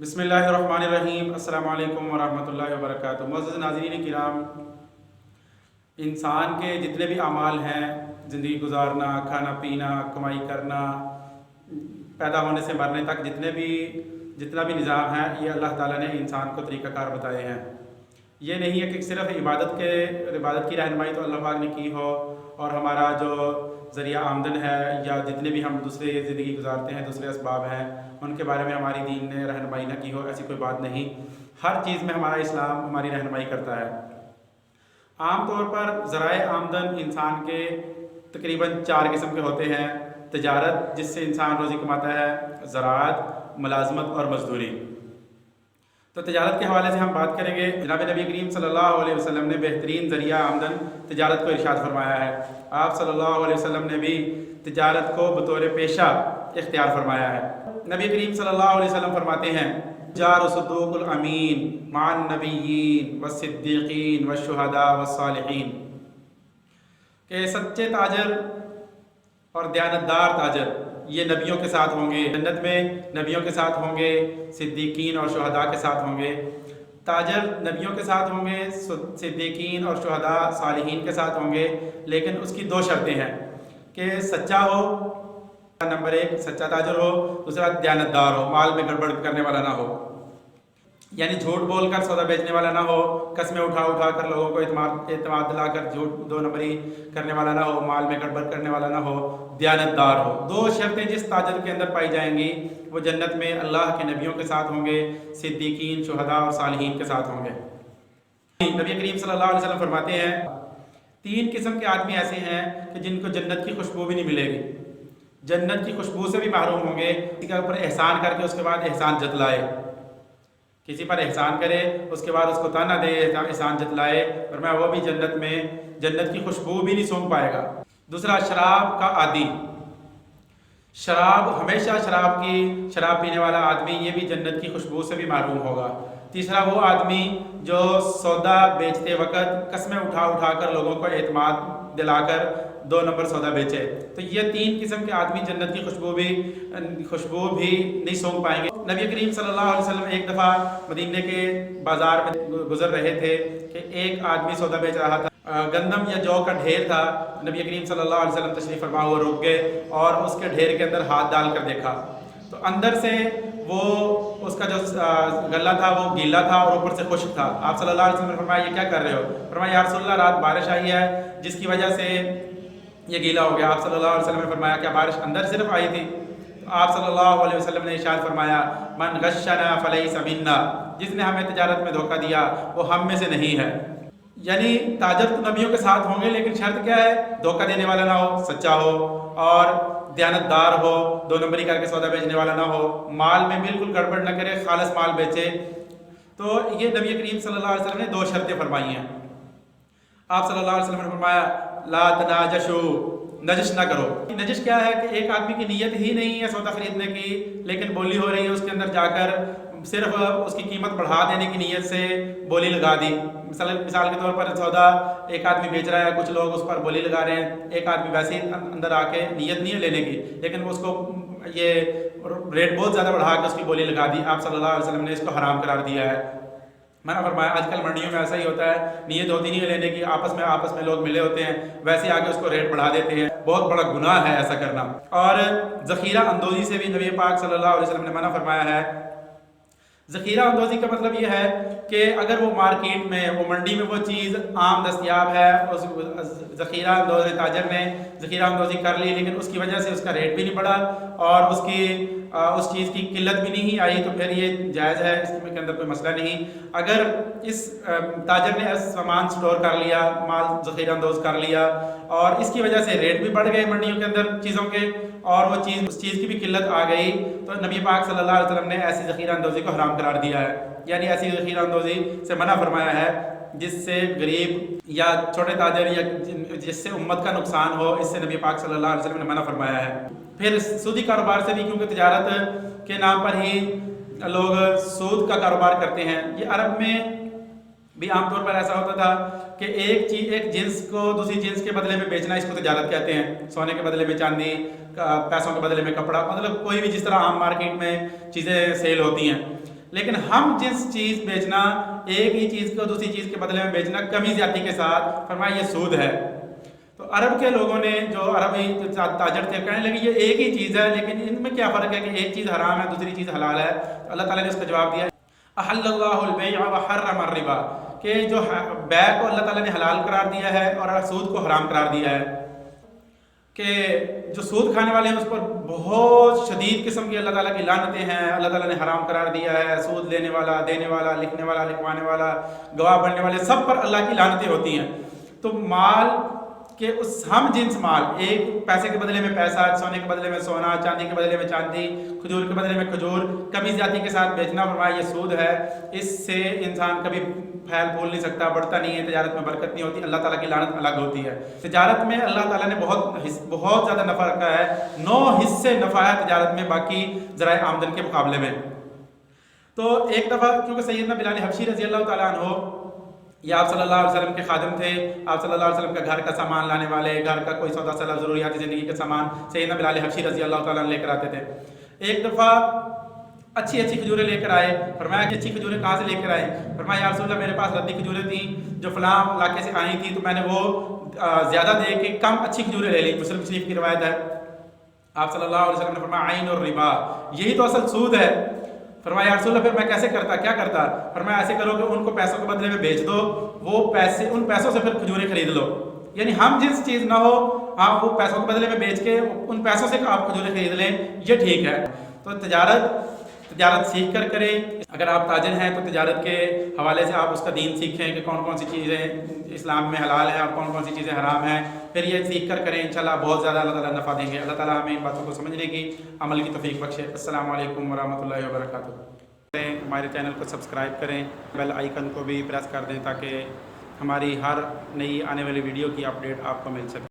बिस्मिल्लाहिर्रहमानिर्रहीम। अस्सलाम वालेकुम वरहमतुल्लाहि वबरकातुहू। मुअज़्ज़ज़ नाज़रीन किराम, इंसान के जितने भी अमाल हैं, ज़िंदगी गुजारना, खाना पीना, कमाई करना, पैदा होने से मरने तक जितना भी निज़ाम है, ये अल्लाह ताला ने इंसान को तरीक़ाकार बताए हैं। ये नहीं है कि सिर्फ़ इबादत की रहनुमाई तो अल्लाह पाक ने की हो और हमारा जो ज़रिया आमदन है या जितने भी हम दूसरे ज़िंदगी गुजारते हैं, दूसरे असबाब हैं, उनके बारे में हमारी दीन ने रहनुमाई ना की हो, ऐसी कोई बात नहीं। हर चीज़ में हमारा इस्लाम हमारी रहनुमाई करता है। आम तौर पर ज़राए आमदन इंसान के तकरीबन 4 किस्म के होते हैं। तिजारत, जिससे इंसान रोज़ी कमाता है, ज़राअत, मुलाज़मत और मज़दूरी। तो तिजारत के हवाले से हम बात करेंगे। जनाब नबी करीम सल्लल्लाहु अलैहि वसल्लम ने बेहतरीन ज़रिया आमदन तिजारत को इरशाद फरमाया है। आप सल्लल्लाहु अलैहि वसल्लम ने भी तिजारत को बतौर पेशा इख्तियार फरमाया है। नबी करीम सल्लल्लाहु अलैहि वसल्लम फरमाते हैं, जार सदूकुल अमीन मान नबिय्यीन व सिद्दीकीन व शुहदा व सालिहीन, के सच्चे ताजर और दयानतदार ताजर ये नबियों के साथ होंगे, जन्नत में नबियों के साथ होंगे, सिद्दीकीन और शुहदा के साथ होंगे। ताजर नबियों के साथ होंगे, सिद्दीकीन और शुहदा सालिहीन के साथ होंगे, लेकिन उसकी 2 शर्तें हैं कि सच्चा हो, नंबर 1 सच्चा ताजर हो, दूसरा दयानतदार हो, माल में गड़बड़ करने वाला ना हो, यानी झूठ बोलकर सौदा बेचने वाला ना हो, कस्में उठा कर लोगों को एतमाद दिलाकर झूठ 2 नंबरी करने वाला ना हो, माल में गड़बड़ करने वाला ना हो, दयानतदार हो। 2 शर्तें जिस ताजर के अंदर पाई जाएंगी वो जन्नत में अल्लाह के नबियों के साथ होंगे, सिद्दीकीन, शुहदा और सालिहीन के साथ होंगे। नबी करीम सल्लल्लाहु अलैहि वसल्लम फरमाते हैं, 3 किस्म के आदमी ऐसे हैं कि जिनको जन्नत की खुशबू भी नहीं मिलेगी, जन्नत की खुशबू से भी महरूम होंगे। किसी के ऊपर एहसान करके उसके बाद एहसान जतलाए, किसी पर एहसान करे उसके बाद उसको ताना दे, एहसान जतलाए, और मैं वो भी जन्नत में जन्नत की खुशबू भी नहीं सूंघ पाएगा। दूसरा, शराब का आदी, हमेशा शराब पीने वाला आदमी, ये भी जन्नत की खुशबू से भी महरूम होगा। तीसरा, वो आदमी जो सौदा बेचते वक्त कस्में उठा कर लोगों को एतमाद दिलाकर 2 नंबर सौदा बेचे। तो ये 3 किस्म के आदमी जन्नत की खुशबू भी नहीं सूंघ पाएंगे। नबी करीम सल्लल्लाहु अलैहि वसल्लम एक दफ़ा मदीने के बाज़ार में गुजर रहे थे कि एक आदमी सौदा बेच रहा था। गंदम या जौ का ढेर था। नबी करीम सल्लल्लाहु अलैहि वसल्लम तशरीफ़ फरमा हुए रुक गए और उसके ढेर के अंदर हाथ डाल कर देखा तो अंदर से वो उसका जो गला था वो गीला था और ऊपर से खुश्क था। आप सल्लल्लाहु अलैहि वसल्लम ने फरमाया, ये क्या कर रहे हो? फरमाया, या रसूलल्लाह, रात बारिश आई है जिसकी वजह से ये गीला हो गया। आप सल्लल्लाहु अलैहि वसल्लम ने फरमाया, क्या बारिश अंदर सिर्फ आई थी? तो आप सल्लल्लाहु अलैहि वसल्लम ने इरशाद फरमाया, मन गश्शना फलैसा मिन्ना, जिसने हमें तिजारत में धोखा दिया वो हम में से नहीं है। यानी ताजर तो नबियों के साथ होंगे, लेकिन शर्त क्या है? धोखा देने वाला ना हो, सच्चा हो और दयानतदार हो, 2 नंबरी करके सौदा बेचने वाला ना हो, माल में बिल्कुल गड़बड़ न करे, खालिस माल बेचे। तो ये नबी करीम सल्लल्लाहु अलैहि वसल्लम ने 2 शर्तें फरमाई हैं। आप सल्लल्लाहु अलैहि वसल्लम ने फरमाया, ला तनाजशु, नजिश ना करो। नजिश क्या है कि एक आदमी की नीयत ही नहीं है सौदा खरीदने की, लेकिन बोली हो रही है, उसके अंदर जाकर सिर्फ उसकी कीमत बढ़ा देने की नीयत से बोली लगा दी। मिसाल के तौर पर सौदा एक आदमी बेच रहा है, कुछ लोग उस पर बोली लगा रहे हैं, एक आदमी वैसे ही अंदर आके नीयत नहीं है लेने की, लेकिन उसको ये रेट बहुत ज़्यादा बढ़ा के उसकी बोली लगा दी। आप सल्लल्लाहु अलैहि वसल्लम ने इसको हराम करार दिया है। मैंने फरमाया, आजकल मंडियों में ऐसा ही होता है, नीयत होती नहीं है लेने की, आपस में लोग मिले होते हैं, वैसे आके उसको रेट बढ़ा देते हैं। बहुत बड़ा गुनाह है ऐसा करना। और ज़ख़ीरा अंदोज़ी से भी नबी पाक सल्लल्लाहु अलैहि वसल्लम ने मना फरमाया है। ज़ख़ीरा अंदोज़ी का मतलब ये है कि अगर वो मार्केट में, वो मंडी में वो चीज़ आम दस्तयाब है, उस ज़ख़ीरा अंदोज़ी ताजर ने ज़ख़ीरा अंदोज़ी कर ली, लेकिन उसकी वजह से उसका रेट भी नहीं बढ़ा और उस चीज़ की किल्लत भी नहीं आई, तो फिर ये जायज़ है, इसके अंदर कोई मसला नहीं। अगर इस ताजर ने सामान स्टोर कर लिया, माल ज़ख़ीरा अंदोज़ कर लिया और इसकी वजह से रेट भी बढ़ गए मंडियों के अंदर चीज़ों के, और वो उस चीज़ की भी किल्लत आ गई, तो नबी पाक सल्लल्लाहु अलैहि वसल्लम ने ऐसी ज़ख़ीरा अंदोज़ी को हराम करार दिया है। यानी ऐसी ज़ख़ीरा अंदोज़ी से मना फरमाया है जिससे गरीब या छोटे ताजर या जिससे उम्मत का नुकसान हो, इससे नबी पाक सल्लल्लाहु अलैहि वसल्लम ने मना फरमाया है। फिर सूदी कारोबार से भी, क्योंकि तिजारत के नाम पर ही लोग सूद का कारोबार करते हैं। ये अरब में भी आमतौर पर ऐसा होता था कि एक जिन्स को दूसरी जिन्स के बदले में बेचना, इसको तिजारत कहते हैं। सोने के बदले में चांदी, पैसों के बदले में कपड़ा, मतलब कोई भी जिस तरह आम मार्केट में चीज़ें सेल होती हैं। لیکن ہم جنس چیز بیچنا، ایک ہی چیز کو دوسری چیز کے بدلے میں بیچنا کمی زیادتی کے ساتھ، فرمایا یہ سود ہے۔ تو عرب کے لوگوں نے جو عربی تاجر تھے کہنے لگے یہ ایک ہی چیز ہے، لیکن ان میں کیا فرق ہے کہ ایک چیز حرام ہے دوسری چیز حلال ہے؟ تو اللہ تعالیٰ نے اس کا جواب دیا احل اللہ البیع وحرم الربا، کہ جو بیع کو اللہ تعالیٰ نے حلال قرار دیا ہے اور سود کو حرام قرار دیا ہے، کہ جو سود کھانے والے ہیں اس پر بہت شدید قسم کی اللہ تعالیٰ کی لعنتیں ہیں، اللہ تعالیٰ نے حرام قرار دیا ہے۔ سود لینے والا، دینے والا، لکھنے والا، لکھوانے والا، گواہ بننے والے، سب پر اللہ کی لعنتیں ہوتی ہیں۔ تو مال کہ اس ہم جنس مال، ایک پیسے کے بدلے میں پیسہ، سونے کے بدلے میں سونا، چاندی کے بدلے میں چاندی، کھجور کے بدلے میں کھجور، کمی زیادتی کے ساتھ بیچنا، فرمایا یہ سود ہے۔ اس سے انسان کبھی پھیل پھول نہیں سکتا، بڑھتا نہیں ہے، تجارت میں برکت نہیں ہوتی، اللہ تعالیٰ کی لعنت الگ ہوتی ہے۔ تجارت میں اللہ تعالیٰ نے بہت زیادہ نفع رکھا ہے، 9 حصے نفع ہے تجارت میں باقی ذرائع آمدن کے مقابلے میں۔ تو ایک دفعہ کیونکہ سیدنا بلال حبشی رضی اللہ تعالیٰ عنہ یہ آپ صلی اللہ علیہ وسلم کے خادم تھے، آپ صلی اللہ علیہ وسلم کا گھر کا سامان لانے والے، گھر کا کوئی سودا سلام ضروریات زندگی کا سامان سیدنا بلال حبشی رضی اللہ تعالیٰ عنہ لے کر آتے تھے۔ ایک دفعہ اچھی کھجوریں لے کر آئے، فرمایا کہ اچھی کھجوریں کہاں سے لے کر آئے؟ فرمایا یا رسول اللہ میرے پاس ردی کھجوریں تھیں جو فلاں علاقے سے آئی تھیں، تو میں نے وہ زیادہ دے کے کم اچھی کھجوریں لے لی۔ مسلم شریف کی روایت ہے۔ آپ صلی اللہ علیہ وسلم نے فرمایا عین اور ربا، یہی تو اصل سود ہے۔ فرمایا یا رسول اللہ پھر میں کیسے کرتا، کیا کرتا؟ فرمایا ایسے کرو کہ ان کو پیسوں کے بدلے میں بیچ دو، وہ پیسے ان پیسوں سے پھر کھجوریں خرید لو، یعنی ہم جنس چیز نہ ہو، آپ وہ پیسوں کے بدلے میں بیچ کے ان پیسوں سے آپ کھجوریں خرید لیں، یہ ٹھیک ہے۔ تو تجارت سیکھ کر کریں۔ اگر آپ تاجر ہیں تو تجارت کے حوالے سے آپ اس کا دین سیکھیں کہ کون کون سی چیزیں اسلام میں حلال ہیں اور کون کون سی چیزیں حرام ہیں، پھر یہ سیکھ کر کریں، انشاءاللہ بہت زیادہ اللہ تعالیٰ نفع دیں گے۔ اللہ تعالیٰ ہمیں ان باتوں کو سمجھنے کی، عمل کی توفیق بخشے۔ السلام علیکم ورحمۃ اللہ وبرکاتہ۔ ہمارے چینل کو سبسکرائب کریں، بیل آئیکن کو بھی پریس کر دیں تاکہ ہماری ہر نئی آنے والی ویڈیو کی اپڈیٹ آپ کو مل سکے۔